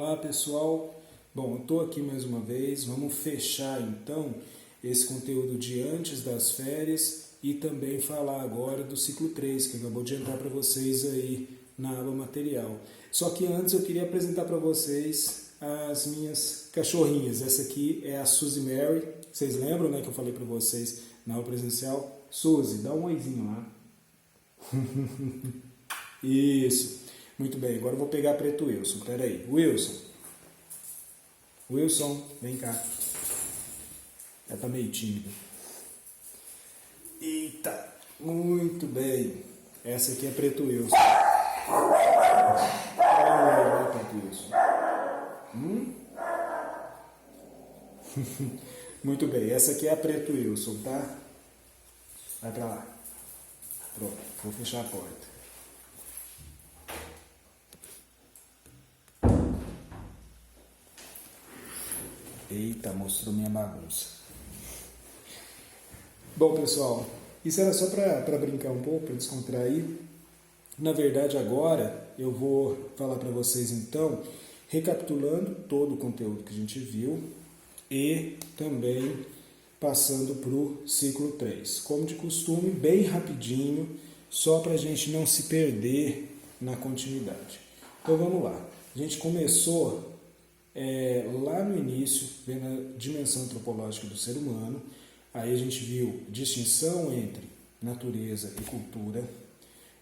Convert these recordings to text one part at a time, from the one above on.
Olá pessoal, bom, eu estou aqui mais uma vez, vamos fechar então esse conteúdo de antes das férias e também falar agora do ciclo 3, que acabou de entrar para vocês aí na aba material. Só que antes eu queria apresentar para vocês as minhas cachorrinhas. Essa aqui é a Suzy Mary, vocês lembram, né, que eu falei para vocês na aula presencial? Suzy, dá um oizinho lá. Isso. Muito bem, agora eu vou pegar preto Wilson. Espera aí. Wilson, vem cá. Ela tá meio tímida. Eita, muito bem. Essa aqui é preto Wilson. Vai, preto Wilson. Muito bem, essa aqui é a preto Wilson, tá? Vai pra lá. Pronto, vou fechar a porta. Eita, mostrou minha bagunça. Bom, pessoal, isso era só para brincar um pouco, para descontrair. Na verdade, agora eu vou falar para vocês, então, recapitulando todo o conteúdo que a gente viu e também passando para o ciclo 3. Como de costume, bem rapidinho, só para a gente não se perder na continuidade. Então, vamos lá. A gente começou lá no início, vendo a dimensão antropológica do ser humano. Aí a gente viu distinção entre natureza e cultura,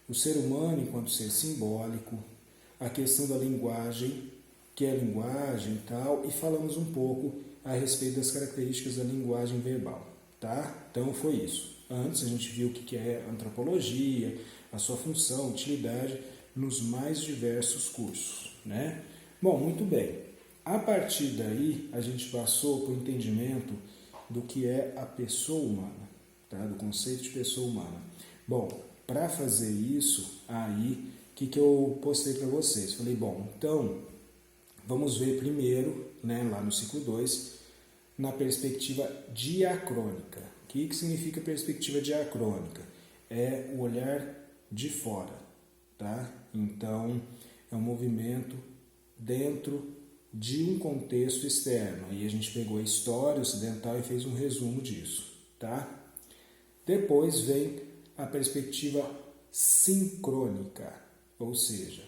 o ser humano enquanto ser simbólico, a questão da linguagem, que é a linguagem e tal, e falamos um pouco a respeito das características da linguagem verbal, tá? Então foi isso. Antes a gente viu o que é antropologia, a sua função, utilidade, nos mais diversos cursos, né? Bom, muito bem. A partir daí, a gente passou para o entendimento do que é a pessoa humana, tá? Do conceito de pessoa humana. Bom, para fazer isso, aí, o que eu postei para vocês? Falei, bom, então, vamos ver primeiro, né, lá no ciclo 2, na perspectiva diacrônica. O que significa perspectiva diacrônica? É o olhar de fora, tá? Então, é um movimento dentro de um contexto externo. Aí a gente pegou a história ocidental e fez um resumo disso, tá? Depois vem a perspectiva sincrônica, ou seja,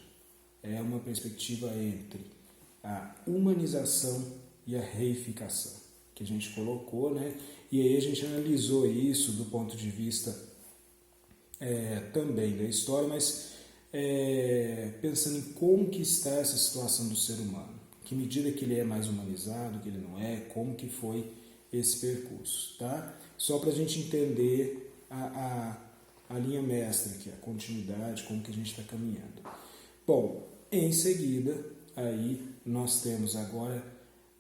é uma perspectiva entre a humanização e a reificação, que a gente colocou, né? E aí a gente analisou isso do ponto de vista também da história, mas pensando em como que está essa situação do ser humano. Que medida que ele é mais humanizado, que ele não é, como que foi esse percurso, tá? Só para a gente entender a linha mestra aqui, a continuidade, como que a gente está caminhando. Bom, em seguida, aí nós temos agora,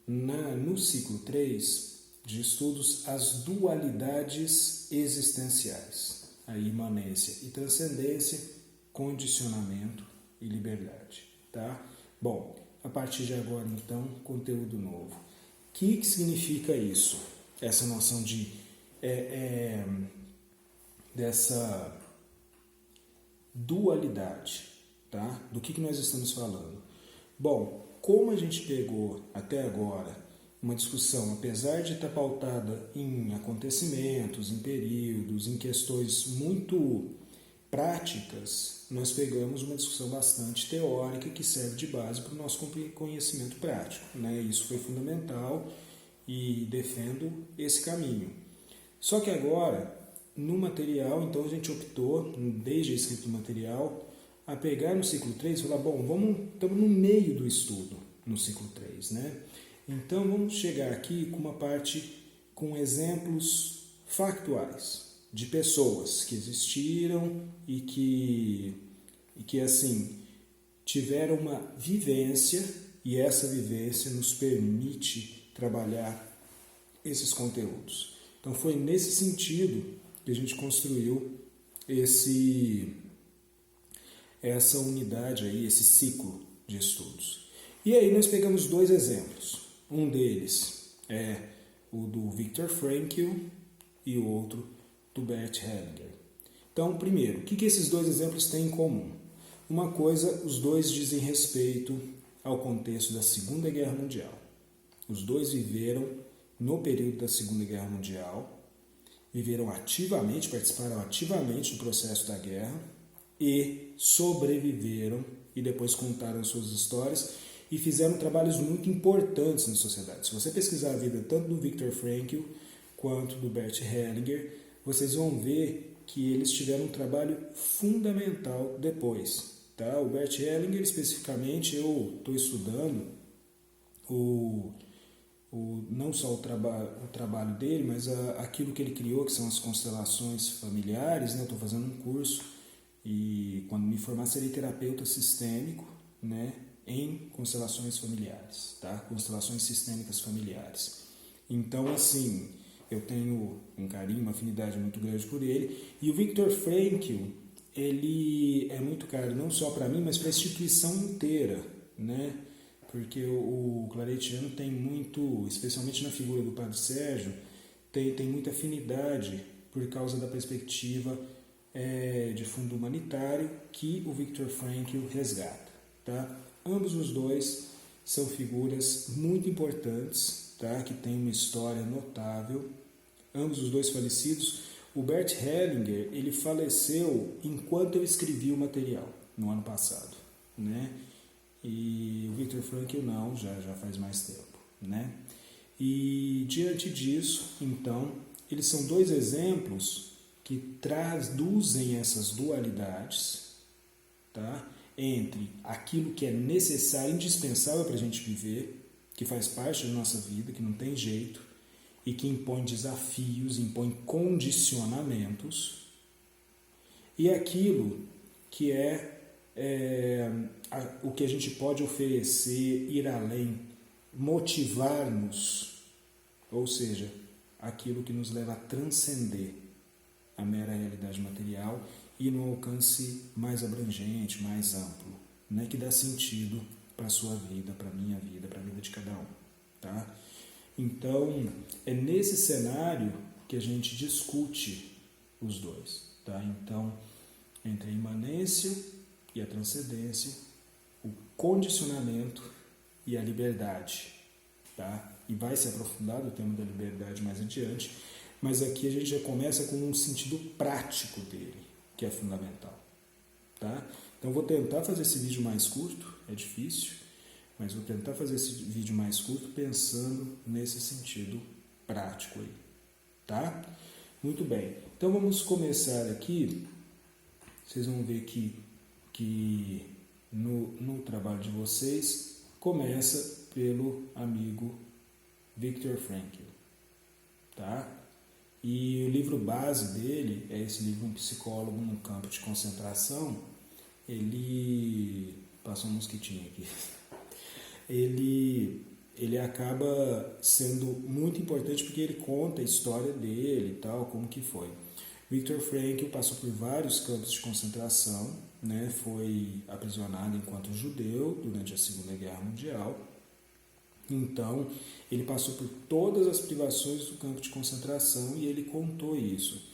no ciclo 3 de estudos, as dualidades existenciais, a imanência e transcendência, condicionamento e liberdade, tá? Bom, a partir de agora, então, conteúdo novo. O que significa isso? Essa noção de dessa dualidade, tá? Do que nós estamos falando? Bom, como a gente pegou até agora uma discussão, apesar de estar pautada em acontecimentos, em períodos, em questões muito práticas, nós pegamos uma discussão bastante teórica que serve de base para o nosso conhecimento prático, né? Isso foi fundamental e defendo esse caminho. Só que agora, no material, então a gente optou, desde a escrita do material, a pegar no ciclo 3 e falar, bom, estamos no meio do estudo no ciclo 3, né? Então vamos chegar aqui com uma parte com exemplos factuais de pessoas que existiram e que assim, tiveram uma vivência, e essa vivência nos permite trabalhar esses conteúdos. Então foi nesse sentido que a gente construiu essa unidade aí, esse ciclo de estudos. E aí nós pegamos dois exemplos. Um deles é o do Viktor Frankl e o outro do Bert Hellinger. Então, primeiro, o que esses dois exemplos têm em comum? Uma coisa, os dois dizem respeito ao contexto da Segunda Guerra Mundial. Os dois viveram no período da Segunda Guerra Mundial, viveram ativamente, participaram ativamente do processo da guerra e sobreviveram e depois contaram suas histórias e fizeram trabalhos muito importantes na sociedade. Se você pesquisar a vida tanto do Viktor Frankl quanto do Bert Hellinger, vocês vão ver que eles tiveram um trabalho fundamental depois. Tá? O Bert Hellinger, especificamente, eu estou estudando não só o trabalho dele, mas aquilo que ele criou, que são as constelações familiares. Né? Estou fazendo um curso e, quando me formar, serei terapeuta sistêmico, né? Em constelações familiares, tá? Constelações sistêmicas familiares. Então, assim, eu tenho um carinho, uma afinidade muito grande por ele. E o Viktor Frankl, ele é muito caro não só para mim, mas para a instituição inteira, né? Porque o claretiano tem muito, especialmente na figura do Padre Sérgio, tem muita afinidade por causa da perspectiva de fundo humanitário que o Viktor Frankl resgata, tá? Ambos os dois são figuras muito importantes, tá? Que têm uma história notável. Ambos os dois falecidos. O Bert Hellinger, ele faleceu enquanto eu escrevi o material, no ano passado, né? E o Viktor Frankl não, já faz mais tempo, né? E diante disso, então, eles são dois exemplos que traduzem essas dualidades, tá? Entre aquilo que é necessário, indispensável para a gente viver, que faz parte da nossa vida, que não tem jeito, e que impõe desafios, impõe condicionamentos, e aquilo que o que a gente pode oferecer, ir além, motivar-nos, ou seja, aquilo que nos leva a transcender a mera realidade material e no alcance mais abrangente, mais amplo, né, que dá sentido para a sua vida, para a minha vida, para a vida de cada um. Tá? Então, é nesse cenário que a gente discute os dois. Tá? Então, entre a imanência e a transcendência, o condicionamento e a liberdade. Tá? E vai se aprofundar o tema da liberdade mais adiante, mas aqui a gente já começa com um sentido prático dele, que é fundamental. Tá? Então vou tentar fazer esse vídeo mais curto, é difícil, mas vou tentar fazer esse vídeo mais curto pensando nesse sentido prático aí. Tá? Muito bem, então vamos começar aqui. Vocês vão ver que no trabalho de vocês começa pelo amigo Viktor Frankl. Tá? E o livro base dele é esse livro, Um Psicólogo num Campo de Concentração. Ele... Passou um mosquitinho aqui. Ele acaba sendo muito importante porque ele conta a história dele e tal, como que foi. Viktor Frankl passou por vários campos de concentração, né? Foi aprisionado enquanto judeu durante a Segunda Guerra Mundial. Então, ele passou por todas as privações do campo de concentração e ele contou isso.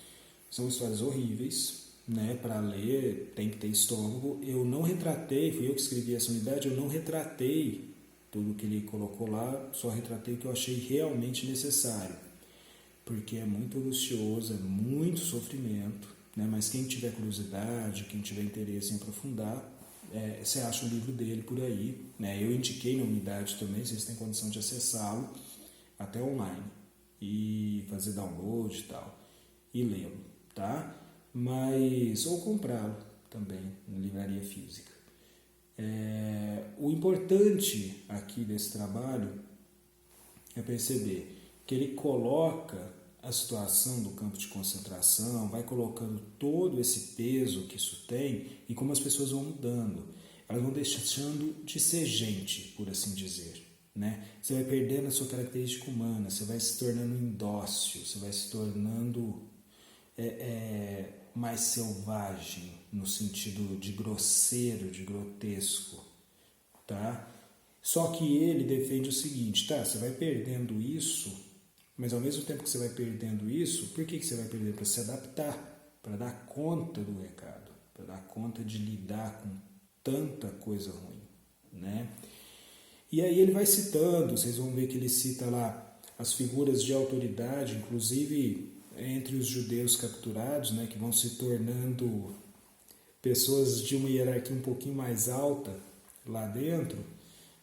São histórias horríveis, né? Para ler tem que ter estômago. Eu não retratei, fui eu que escrevi essa unidade, eu não retratei tudo que ele colocou lá, só retratei o que eu achei realmente necessário. Porque é muito angustioso, é muito sofrimento, né? Mas quem tiver curiosidade, quem tiver interesse em aprofundar, você acha o livro dele por aí, né? Eu indiquei na unidade também, vocês têm condição de acessá-lo até online e fazer download e tal e lê-lo, tá? Mas ou comprá-lo também na livraria física. O importante aqui desse trabalho é perceber que ele coloca a situação do campo de concentração, vai colocando todo esse peso que isso tem e como as pessoas vão mudando. Elas vão deixando de ser gente, por assim dizer. Né? Você vai perdendo a sua característica humana, você vai se tornando indócil, você vai se tornando mais selvagem, no sentido de grosseiro, de grotesco. Tá? Só que ele defende o seguinte, tá? Você vai perdendo isso, mas ao mesmo tempo que você vai perdendo isso, por que você vai perder? Para se adaptar, para dar conta do recado, para dar conta de lidar com tanta coisa ruim, né? E aí ele vai citando, vocês vão ver que ele cita lá as figuras de autoridade, inclusive entre os judeus capturados, né, que vão se tornando pessoas de uma hierarquia um pouquinho mais alta lá dentro,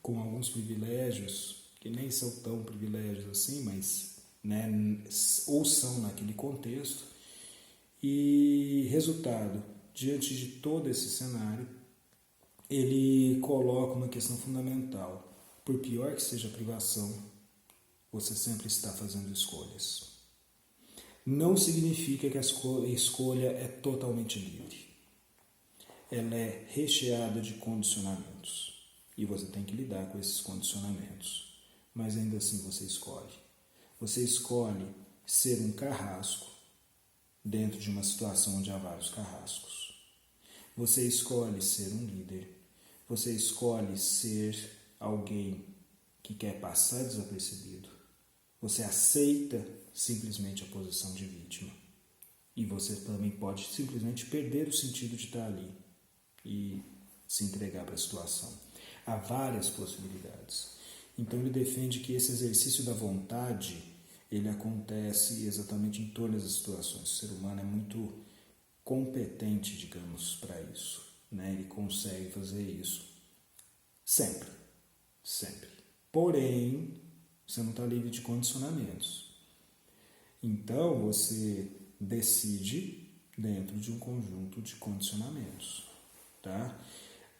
com alguns privilégios, que nem são tão privilégios assim, mas né, ou são naquele contexto. E resultado, diante de todo esse cenário, ele coloca uma questão fundamental. Por pior que seja a privação, você sempre está fazendo escolhas. Não significa que a escolha é totalmente livre. Ela é recheada de condicionamentos. E você tem que lidar com esses condicionamentos. Mas ainda assim você escolhe. Você escolhe ser um carrasco dentro de uma situação onde há vários carrascos. Você escolhe ser um líder. Você escolhe ser alguém que quer passar desapercebido. Você aceita simplesmente a posição de vítima. E você também pode simplesmente perder o sentido de estar ali e se entregar para a situação. Há várias possibilidades. Então ele defende que esse exercício da vontade, ele acontece exatamente em todas as situações. O ser humano é muito competente, digamos, para isso. Né? Ele consegue fazer isso sempre. Sempre. Porém, você não está livre de condicionamentos. Então, você decide dentro de um conjunto de condicionamentos. Tá?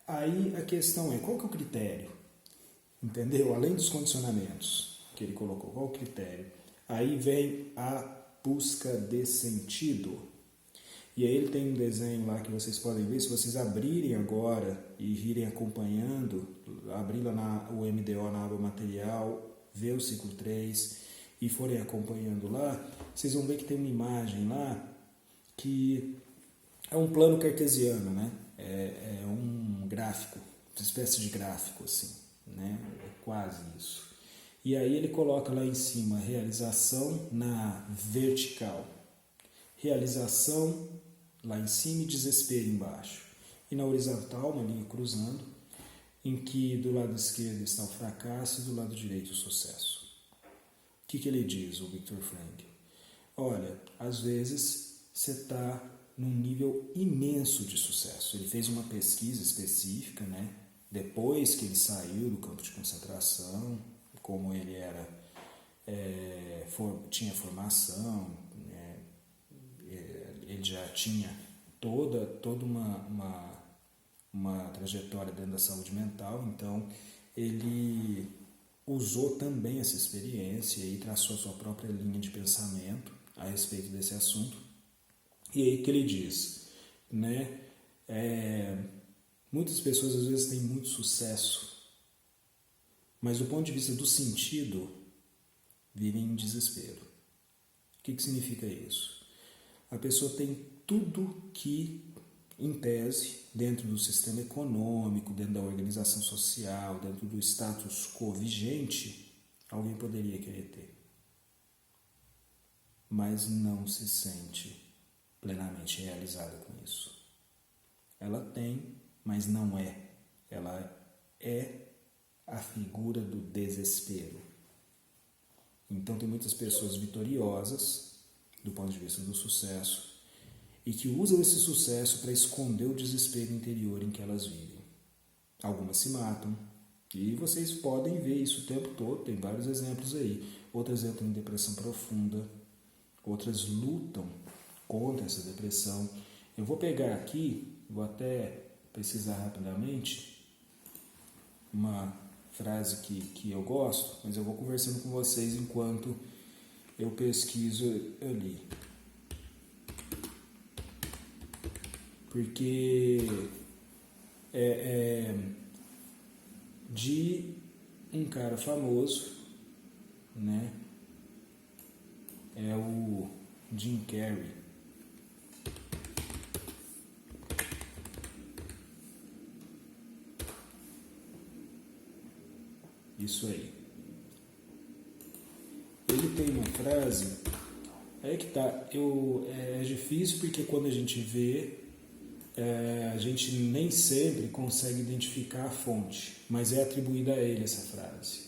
Aí a questão é, qual que é o critério? Entendeu? Além dos condicionamentos que ele colocou, qual o critério? Aí vem a busca de sentido. E aí ele tem um desenho lá que vocês podem ver, se vocês abrirem agora e irem acompanhando, abrir lá o MDO na aba material, ver o ciclo 3 e forem acompanhando lá, vocês vão ver que tem uma imagem lá que é um plano cartesiano, né? É um gráfico, uma espécie de gráfico assim, né? É quase isso. E aí ele coloca lá em cima realização na vertical, realização lá em cima e desespero embaixo. E na horizontal, uma linha cruzando, em que do lado esquerdo está o fracasso e do lado direito o sucesso. O que ele diz, o Viktor Frankl? Olha, às vezes você está num nível imenso de sucesso. Ele fez uma pesquisa específica, né? Depois que ele saiu do campo de concentração, como ele era, tinha formação, né? Ele já tinha toda uma trajetória dentro da saúde mental, então ele usou também essa experiência e traçou a sua própria linha de pensamento a respeito desse assunto. E aí que ele diz, né? Muitas pessoas às vezes têm muito sucesso, mas do ponto de vista do sentido, vivem em desespero. O que significa isso? A pessoa tem tudo que, em tese, dentro do sistema econômico, dentro da organização social, dentro do status quo vigente, alguém poderia querer ter. Mas não se sente plenamente realizada com isso. Ela tem, mas não é. Ela é a figura do desespero. Então tem muitas pessoas vitoriosas, do ponto de vista do sucesso, e que usam esse sucesso para esconder o desespero interior em que elas vivem. Algumas se matam, e vocês podem ver isso o tempo todo, tem vários exemplos aí. Outras entram em depressão profunda, outras lutam contra essa depressão. Eu vou pegar aqui, vou até pesquisar rapidamente uma frase que eu gosto, mas eu vou conversando com vocês enquanto eu pesquiso ali. Porque é de um cara famoso, né? É o Jim Carrey. Isso aí. Ele tem uma frase, é que tá, é difícil porque quando a gente vê, a gente nem sempre consegue identificar a fonte, mas é atribuída a ele essa frase.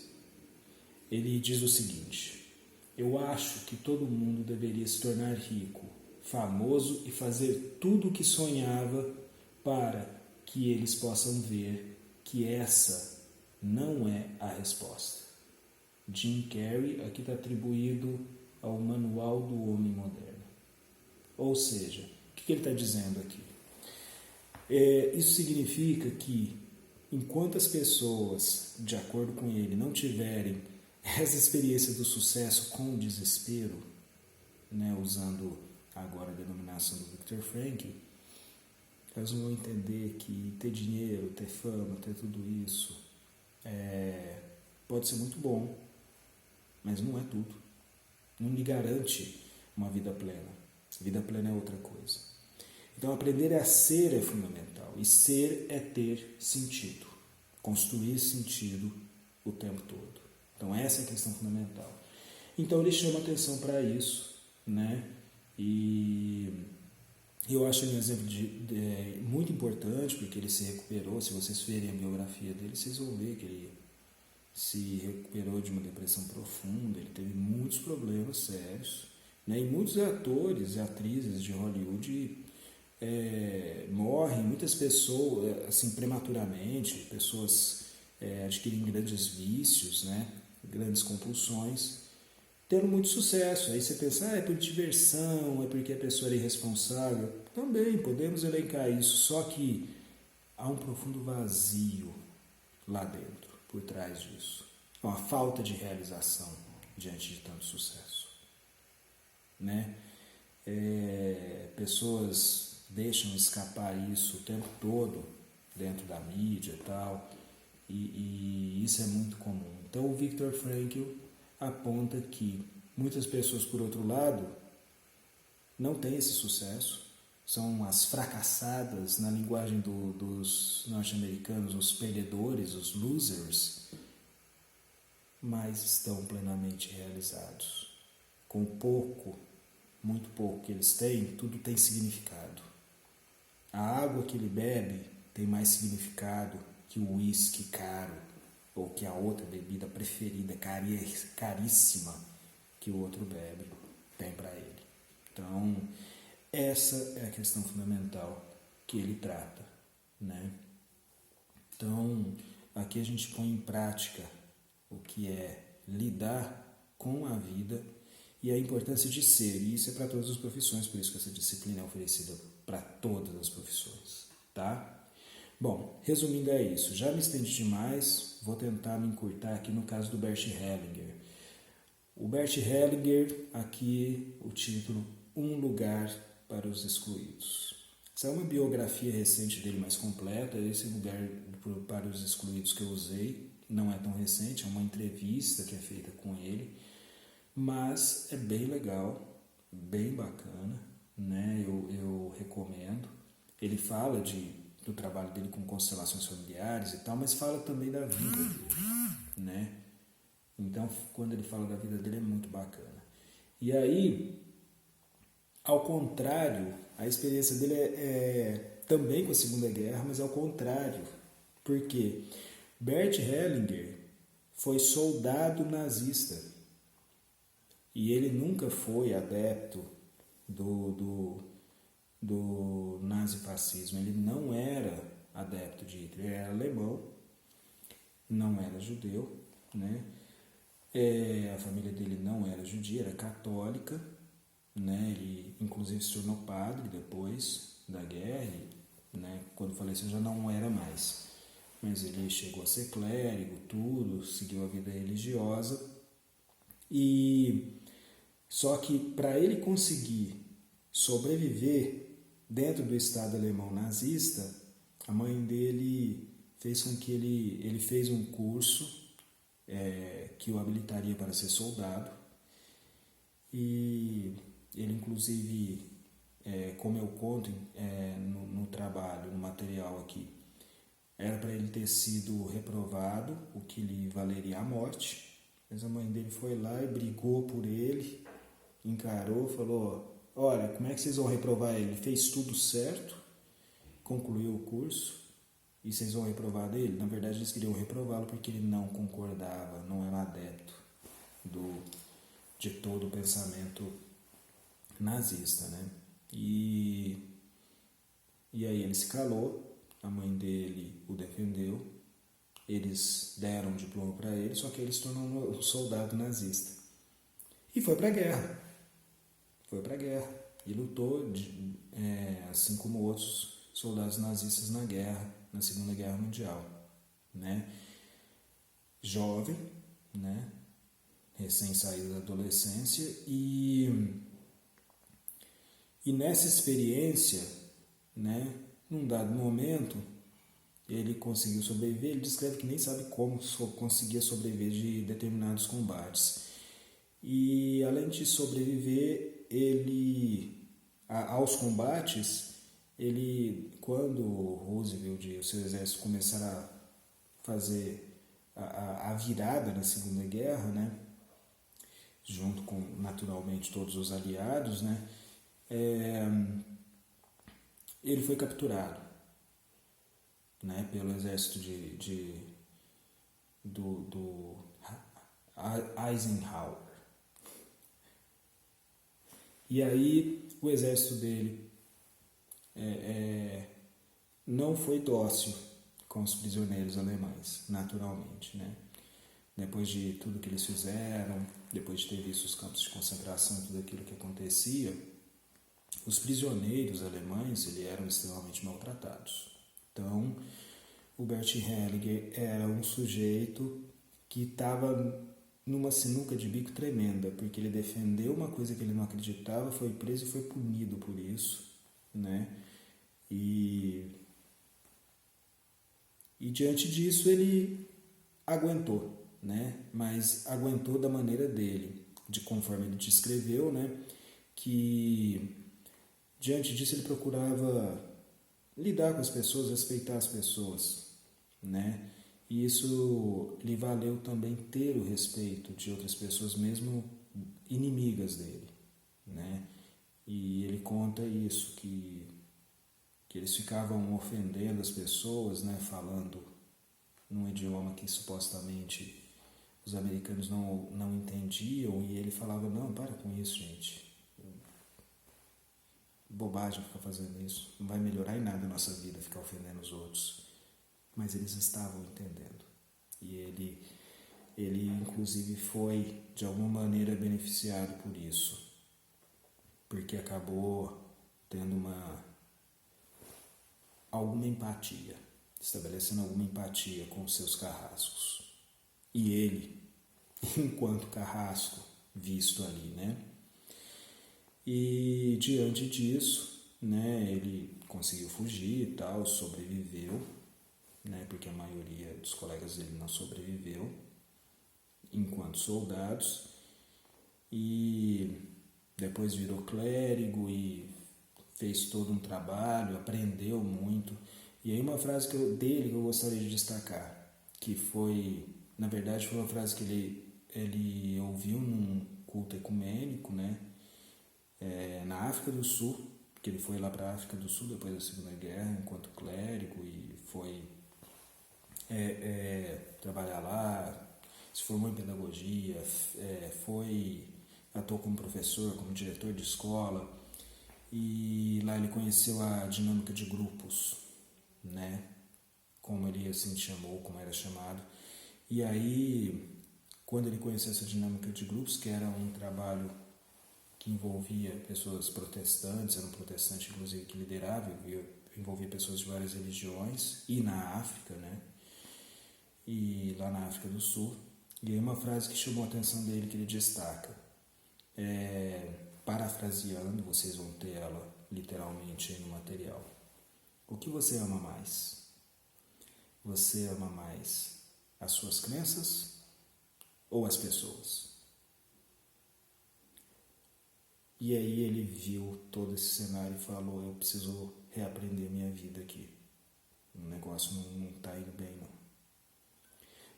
Ele diz o seguinte: eu acho que todo mundo deveria se tornar rico, famoso e fazer tudo o que sonhava para que eles possam ver que essa não é a resposta. Jim Carrey aqui está atribuído ao Manual do Homem Moderno. Ou seja, o que ele está dizendo aqui? Isso significa que enquanto as pessoas, de acordo com ele, não tiverem essa experiência do sucesso com o desespero, né, usando agora a denominação do Viktor Frankl, elas não vão entender que ter dinheiro, ter fama, ter tudo isso pode ser muito bom, mas não é tudo. Não lhe garante uma vida plena. Vida plena é outra coisa. Então, aprender a ser é fundamental. E ser é ter sentido. Construir sentido o tempo todo. Então, essa é a questão fundamental. Então, ele chama atenção para isso, né? E eu acho um exemplo muito importante, porque ele se recuperou. Se vocês verem a biografia dele, vocês vão ver que ele se recuperou de uma depressão profunda. Ele teve muitos problemas sérios, né? E muitos atores e atrizes de Hollywood morrem, muitas pessoas assim prematuramente, pessoas adquirem grandes vícios, né? Grandes compulsões, tendo muito sucesso. Aí você pensa, é por diversão, é porque a pessoa era irresponsável. Também podemos elencar isso, só que há um profundo vazio lá dentro, por trás disso. Uma falta de realização diante de tanto sucesso, né? Pessoas deixam escapar isso o tempo todo dentro da mídia e tal, e isso é muito comum. Então o Viktor Frankl aponta que muitas pessoas, por outro lado, não têm esse sucesso, são as fracassadas, na linguagem dos norte-americanos, os perdedores, os losers, mas estão plenamente realizados. Com pouco, muito pouco que eles têm, tudo tem significado. A água que ele bebe tem mais significado que o uísque caro ou que a outra bebida preferida, caríssima, que o outro bebe, tem para ele. Então, essa é a questão fundamental que ele trata, né? Então, aqui a gente põe em prática o que é lidar com a vida e a importância de ser. E isso é para todas as profissões, por isso que essa disciplina é oferecida para todas as profissões, tá? Bom, resumindo é isso. Já me estendi demais, vou tentar me encurtar aqui no caso do Bert Hellinger. O Bert Hellinger, aqui o título, Um Lugar para os Excluídos. Essa é uma biografia recente dele mais completa. Esse lugar para os excluídos que eu usei não é tão recente, é uma entrevista que é feita com ele, mas é bem legal, bem bacana, né? Eu recomendo. Ele fala do trabalho dele com constelações familiares e tal, mas fala também da vida dele, né? Então, quando ele fala da vida dele, é muito bacana. E aí, ao contrário, a experiência dele é também com a Segunda Guerra, mas ao contrário. Por quê? Bert Hellinger foi soldado nazista e ele nunca foi adepto do nazifascismo. Ele não era adepto de Hitler, ele era alemão, não era judeu, né? A família dele não era judia, era católica, né? Ele inclusive se tornou padre depois da guerra, né? Quando faleceu já não era mais, mas ele chegou a ser clérigo, tudo, seguiu a vida religiosa, e só que para ele conseguir sobreviver dentro do Estado alemão nazista, a mãe dele fez com que ele fez um curso que o habilitaria para ser soldado, e ele inclusive, como eu conto no trabalho, no material aqui, era para ele ter sido reprovado, o que lhe valeria a morte, mas a mãe dele foi lá e brigou por ele, encarou, falou: olha, como é que vocês vão reprovar ele? Ele fez tudo certo, concluiu o curso e vocês vão reprovar dele. Na verdade, eles queriam reprová-lo porque ele não concordava, não era adepto de todo o pensamento nazista, né? E aí ele se calou, a mãe dele o defendeu, eles deram um diploma para ele, só que ele se tornou um soldado nazista. E foi para a guerra. E lutou, assim como outros soldados nazistas na guerra, na Segunda Guerra Mundial, né? Jovem, né? Recém-saído da adolescência e nessa experiência, né? Num dado momento, ele conseguiu sobreviver. Ele descreve que nem sabe como conseguia sobreviver de determinados combates. E além de sobreviver, aos combates, quando Roosevelt e o seu exército começaram a fazer a virada na Segunda Guerra, né, junto com, naturalmente, todos os aliados, né, ele foi capturado, né, pelo exército do Eisenhower. E aí o exército dele não foi dócil com os prisioneiros alemães, naturalmente, né? Depois de tudo que eles fizeram, depois de ter visto os campos de concentração e tudo aquilo que acontecia, os prisioneiros alemães eram extremamente maltratados. Então, o Bert Hellinger era um sujeito que estava numa sinuca de bico tremenda, porque ele defendeu uma coisa que ele não acreditava, foi preso e foi punido por isso, né? E diante disso ele aguentou, né? Mas aguentou da maneira dele, de conforme ele descreveu, né? Que diante disso ele procurava lidar com as pessoas, respeitar as pessoas, né? E isso lhe valeu também ter o respeito de outras pessoas, mesmo inimigas dele, né? E ele conta isso, que eles ficavam ofendendo as pessoas, né? Falando num idioma que supostamente os americanos não entendiam, e ele falava, não, para com isso, gente. Bobagem ficar fazendo isso, não vai melhorar em nada a nossa vida ficar ofendendo os outros. Mas eles estavam entendendo. E ele inclusive foi, de alguma maneira, beneficiado por isso. Porque acabou tendo alguma empatia, estabelecendo alguma empatia com os seus carrascos. E ele, enquanto carrasco, visto ali, né? E diante disso, né, ele conseguiu fugir e tal, sobreviveu, né, porque a maioria dos colegas dele não sobreviveu enquanto soldados, e depois virou clérigo e fez todo um trabalho, aprendeu muito. E aí uma frase dele que eu gostaria de destacar, que foi, na verdade, foi uma frase que ele ouviu num culto ecumênico, né, na África do Sul, que ele foi lá para a África do Sul depois da Segunda Guerra enquanto clérigo e foi trabalhar lá, se formou em pedagogia, atuou como professor, como diretor de escola, e lá ele conheceu a dinâmica de grupos, né, como ele assim chamou, como era chamado. E aí, quando ele conheceu essa dinâmica de grupos, que era um trabalho que envolvia pessoas protestantes, era um protestante inclusive que liderava, envolvia pessoas de várias religiões, e na África, né, e lá na África do Sul. E aí uma frase que chamou a atenção dele, que ele destaca, parafraseando, vocês vão ter ela literalmente aí no material. O que você ama mais? Você ama mais as suas crenças ou as pessoas? E aí ele viu todo esse cenário e falou, eu preciso reaprender minha vida aqui. O negócio não está indo bem, não.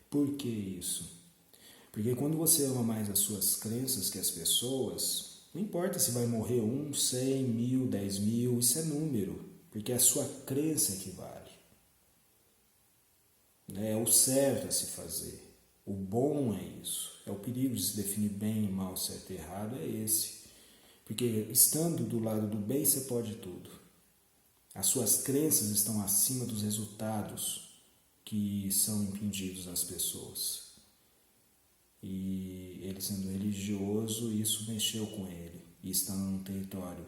Por que isso? Porque quando você ama mais as suas crenças que as pessoas, não importa se vai morrer 1, 100, 1000, 10 mil, isso é número. porque é a sua crença que vale. É o certo a se fazer. O bom é isso. É o perigo de se definir bem e mal, certo e errado, é esse. Porque estando do lado do bem, você pode tudo. As suas crenças estão acima dos resultados que são impingidos às pessoas. E ele sendo religioso, isso mexeu com ele. E estando num território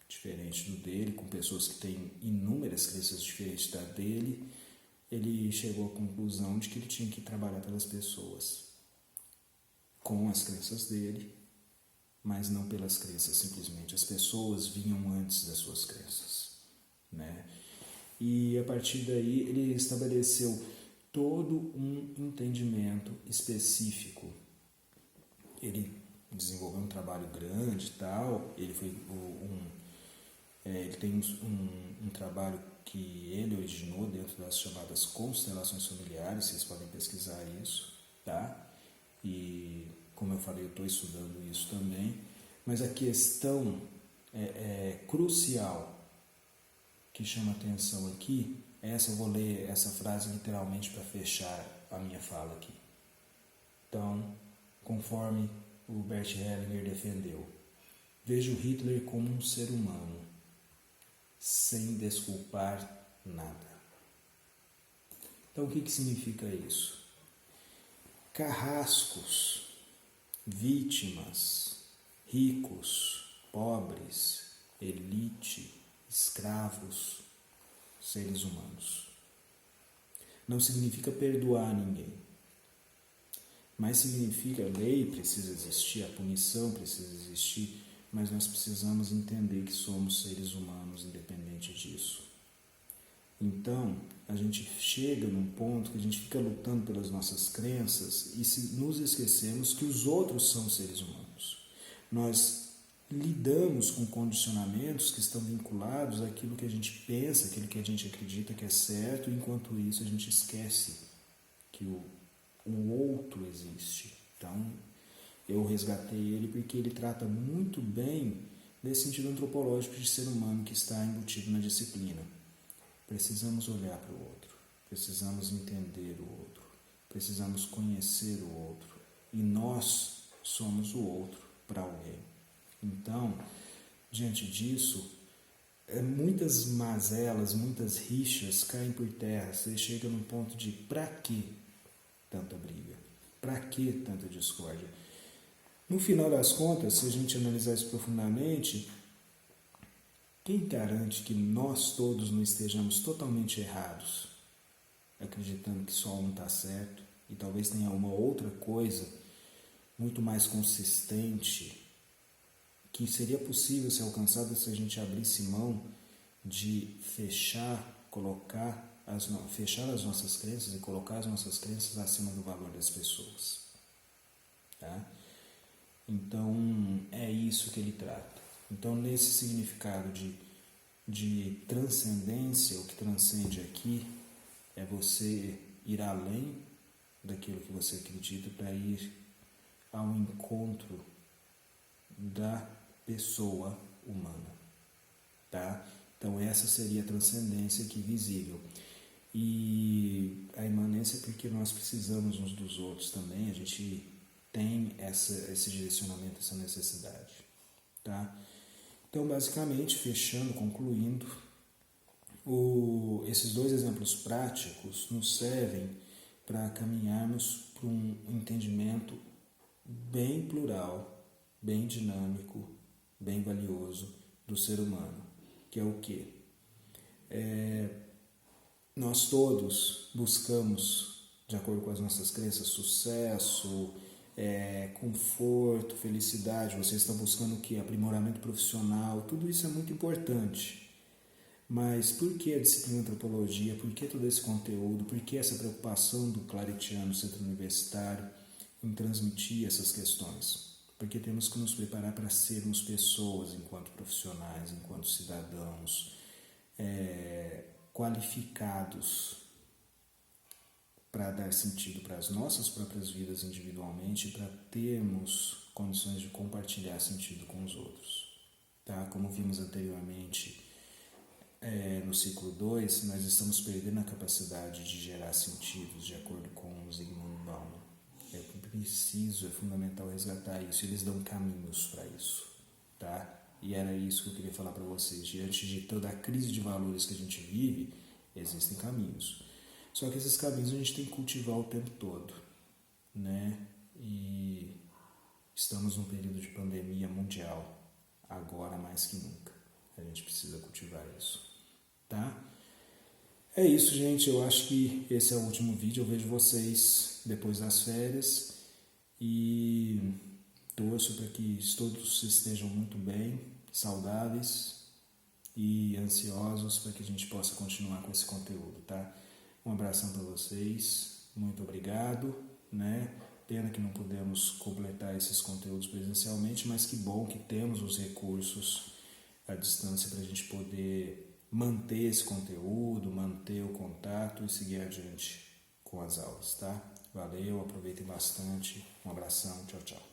diferente do dele, com pessoas que têm inúmeras crenças diferentes da dele, ele chegou à conclusão de que ele tinha que trabalhar pelas pessoas, com as crenças dele, mas não pelas crenças, simplesmente. As pessoas vinham antes das suas crenças, né? E a partir daí ele estabeleceu todo um entendimento específico. Ele desenvolveu um trabalho grande e tal, ele foi ele tem um trabalho que ele originou dentro das chamadas constelações familiares, vocês podem pesquisar isso, tá? E, como eu falei, eu estou estudando isso também, mas a questão crucial que chama atenção aqui, eu vou ler essa frase literalmente para fechar a minha fala aqui. Então, conforme o Bert Hellinger defendeu, vejo Hitler como um ser humano, sem desculpar nada. Então, o que significa isso? Carrascos, vítimas, ricos, pobres, elite, escravos, seres humanos. Não significa perdoar ninguém, mas significa a lei precisa existir, a punição precisa existir, mas nós precisamos entender que somos seres humanos independente disso. Então, a gente chega num ponto que a gente fica lutando pelas nossas crenças e nos esquecemos que os outros são seres humanos. Nós lidamos com condicionamentos que estão vinculados àquilo que a gente pensa, aquilo que a gente acredita que é certo, e enquanto isso a gente esquece que o outro existe. Então, eu resgatei ele porque ele trata muito bem desse sentido antropológico de ser humano que está embutido na disciplina. Precisamos olhar para o outro, precisamos entender o outro, precisamos conhecer o outro, e nós somos o outro para alguém. Então, diante disso, muitas mazelas, muitas rixas caem por terra. Você chega num ponto de para que tanta briga? Para que tanta discórdia? No final das contas, se a gente analisar isso profundamente, quem garante que nós todos não estejamos totalmente errados, acreditando que só um está certo e talvez tenha uma outra coisa muito mais consistente que seria possível ser alcançada se a gente abrisse mão de fechar as nossas crenças e colocar as nossas crenças acima do valor das pessoas, tá? Então, é isso que ele trata. Então, nesse significado de transcendência, o que transcende aqui é você ir além daquilo que você acredita para ir ao encontro da pessoa humana, tá? Então, essa seria a transcendência aqui visível. E a imanência é porque nós precisamos uns dos outros também, a gente tem esse direcionamento, essa necessidade, tá? Então, basicamente, fechando, concluindo, esses dois exemplos práticos nos servem para caminharmos para um entendimento bem plural, bem dinâmico, bem valioso do ser humano, que é o quê? Nós todos buscamos, de acordo com as nossas crenças, sucesso, conforto, felicidade. Você está buscando o quê? Aprimoramento profissional. Tudo isso é muito importante. Mas por que a disciplina antropologia? Por que todo esse conteúdo? Por que essa preocupação do Claretiano Centro Universitário em transmitir essas questões? Porque temos que nos preparar para sermos pessoas enquanto profissionais, enquanto cidadãos qualificados para dar sentido para as nossas próprias vidas individualmente e para termos condições de compartilhar sentido com os outros. Tá? Como vimos anteriormente, no ciclo 2, nós estamos perdendo a capacidade de gerar sentidos de acordo com o Zygmunt Bauman. É preciso, é fundamental resgatar isso. Eles dão caminhos para isso, tá? E era isso que eu queria falar para vocês. Diante de toda a crise de valores que a gente vive, existem caminhos. Só que esses caminhos a gente tem que cultivar o tempo todo, né? E estamos num período de pandemia mundial, agora mais que nunca. A gente precisa cultivar isso, tá? É isso, gente. Eu acho que esse é o último vídeo. Eu vejo vocês depois das férias e torço para que todos estejam muito bem, saudáveis e ansiosos para que a gente possa continuar com esse conteúdo, tá? Um abração para vocês. Muito obrigado, né? Pena que não pudemos completar esses conteúdos presencialmente, mas que bom que temos os recursos à distância para a gente poder manter esse conteúdo, manter o contato e seguir adiante com as aulas, tá? Valeu, aproveitem bastante. Um abração, tchau, tchau.